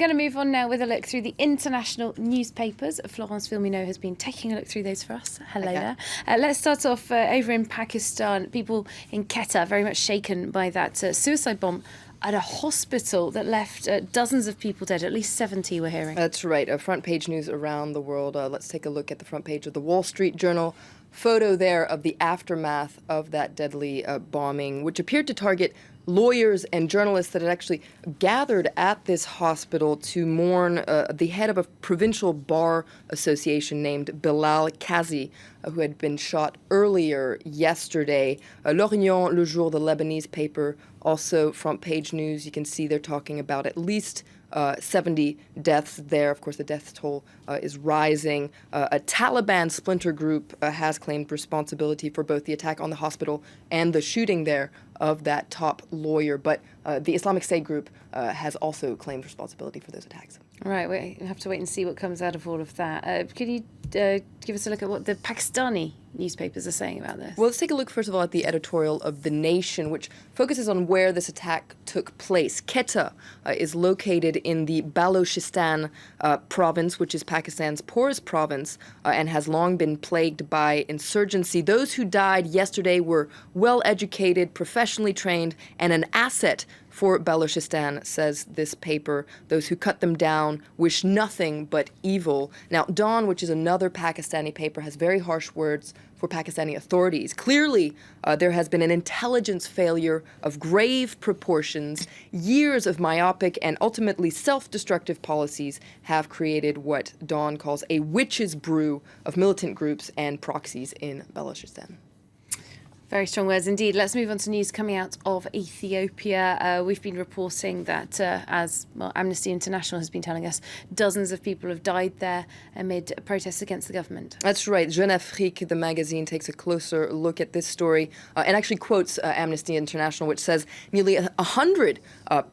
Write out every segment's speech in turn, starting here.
going to move on now with a look through the international newspapers. Florence Filmino has been taking a look through those for us. Hello there. Let's start off over in Pakistan. People in Quetta very much shaken by that suicide bomb at a hospital that left dozens of people dead. At least 70 we're hearing. That's right. Front page news around the world. Let's take a look at the front page of the Wall Street Journal. Photo there of the aftermath of that deadly bombing, which appeared to target lawyers and journalists that had actually gathered at this hospital to mourn the head of a provincial bar association named Bilal Kazi, who had been shot earlier yesterday. L'Orient, Le Jour, the Lebanese paper, also front page news. You can see they're talking about at least 70 deaths there. Of course, the death toll is rising. A Taliban splinter group has claimed responsibility for both the attack on the hospital and the shooting there of that top lawyer. But the Islamic State group has also claimed responsibility for those attacks. Right, we have to wait and see what comes out of all of that. Could you give us a look at what the Pakistani newspapers are saying about this? Well, let's take a look, first of all, at the editorial of The Nation, which focuses on where this attack took place. Quetta is located in the Balochistan province, which is Pakistan's poorest province, and has long been plagued by insurgency. Those who died yesterday were well-educated, professionally trained, and an asset for Balochistan, says this paper. Those who cut them down wish nothing but evil. Now, Dawn, which is another Pakistani paper, has very harsh words for Pakistani authorities. Clearly, there has been an intelligence failure of grave proportions. Years of myopic and ultimately self-destructive policies have created what Dawn calls a witch's brew of militant groups and proxies in Balochistan. Very strong words indeed. Let's move on to news coming out of Ethiopia. We've been reporting that, as Amnesty International has been telling us, dozens of people have died there amid protests against the government. That's right. Jeune Afrique, the magazine, takes a closer look at this story and actually quotes Amnesty International, which says nearly 100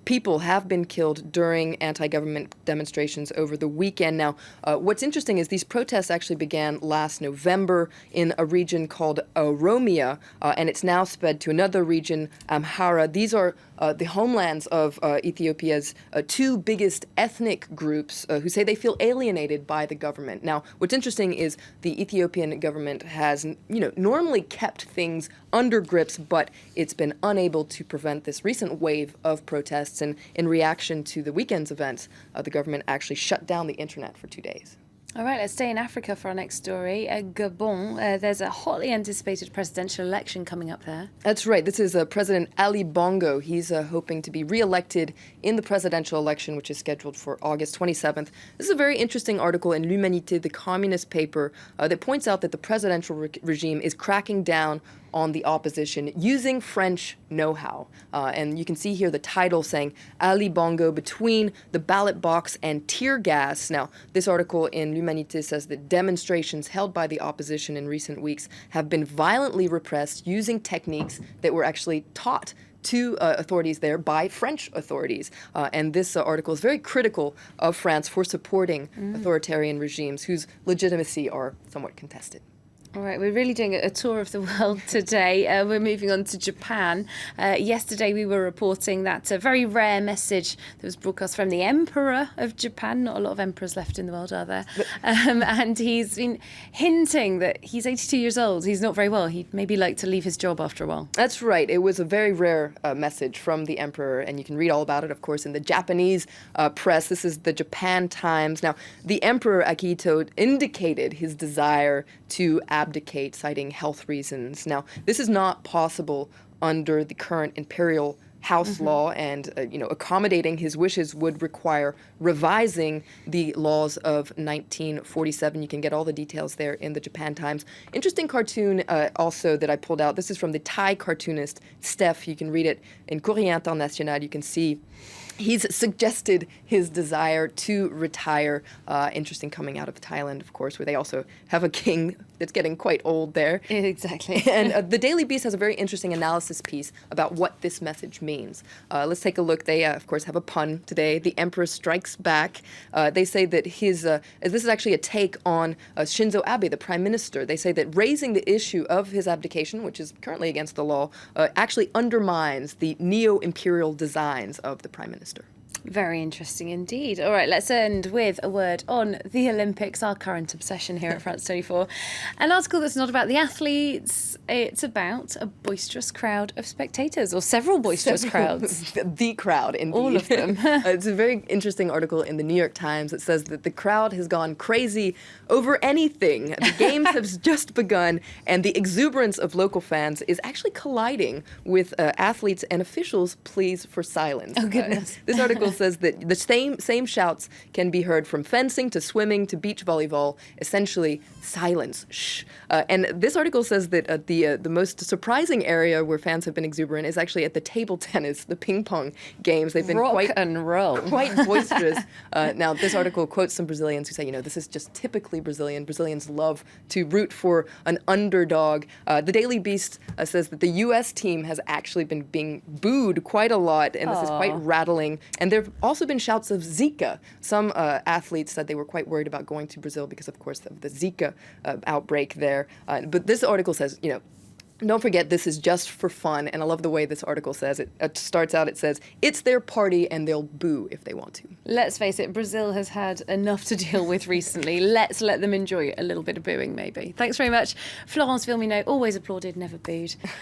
people have been killed during anti-government demonstrations over the weekend. Now, what's interesting is these protests actually began last November in a region called Oromia, and it's now spread to another region, Amhara. These are the homelands of Ethiopia's two biggest ethnic groups who say they feel alienated by the government. Now, what's interesting is the Ethiopian government has, normally kept things under grips, but it's been unable to prevent this recent wave of protests. And in reaction to the weekend's events, the government actually shut down the internet for 2 days. All right, let's stay in Africa for our next story. Gabon, there's a hotly anticipated presidential election coming up there. That's right. This is President Ali Bongo. He's hoping to be re-elected in the presidential election, which is scheduled for August 27th. This is a very interesting article in L'Humanité, the communist paper, that points out that the presidential regime is cracking down on the opposition using French know-how. And you can see here the title saying Ali Bongo between the ballot box and tear gas. Now, this article in L'Humanité says that demonstrations held by the opposition in recent weeks have been violently repressed using techniques that were actually taught to authorities there by French authorities. And this article is very critical of France for supporting authoritarian regimes whose legitimacy are somewhat contested. All right, we're really doing a tour of the world today. We're moving on to Japan. Yesterday we were reporting that a very rare message that was broadcast from the Emperor of Japan. Not a lot of emperors left in the world, are there? And he's been hinting that he's 82 years old. He's not very well. He'd maybe like to leave his job after a while. That's right. It was a very rare message from the Emperor, and you can read all about it, of course, in the Japanese press. This is the Japan Times. Now, the Emperor Akihito indicated his desire to abdicate, citing health reasons. Now, this is not possible under the current imperial house law, and accommodating his wishes would require revising the laws of 1947. You can get all the details there in the Japan Times. Interesting cartoon also that I pulled out. This is from the Thai cartoonist Steph. You can read it in Courrier International. You can see he's suggested his desire to retire. Interesting coming out of Thailand, of course, where they also have a king that's getting quite old there. Exactly. And the Daily Beast has a very interesting analysis piece about what this message means. Let's take a look. They, of course, have a pun today. The Emperor strikes back. They say that this is actually a take on Shinzo Abe, the prime minister. They say that raising the issue of his abdication, which is currently against the law, actually undermines the neo-imperial designs of the prime minister. Very interesting indeed. All right, let's end with a word on the Olympics, our current obsession here at France 24. An article that's not about the athletes, it's about a boisterous crowd of spectators, or several boisterous crowds. The crowd, indeed. All of them. It's a very interesting article in the New York Times that says that the crowd has gone crazy over anything. The games have just begun, and the exuberance of local fans is actually colliding with athletes and officials' pleas for silence. Oh, goodness. This article says that the same shouts can be heard from fencing to swimming to beach volleyball. Essentially, silence. Shh. And this article says that the most surprising area where fans have been exuberant is actually at the table tennis, the ping pong games. They've been Rock and roll. quite boisterous. Now, this article quotes some Brazilians who say, this is just typically Brazilian. Brazilians love to root for an underdog. The Daily Beast says that the U.S. team has actually been being booed quite a lot, and this is quite rattling. And there have also been shouts of Zika. Some athletes said they were quite worried about going to Brazil because, of course, of the Zika outbreak there. But this article says, don't forget, this is just for fun, and I love the way this article says it. It starts out, it says, it's their party, and they'll boo if they want to. Let's face it, Brazil has had enough to deal with recently. Let's let them enjoy a little bit of booing, maybe. Thanks very much. Florence Villeneuve, always applauded, never booed.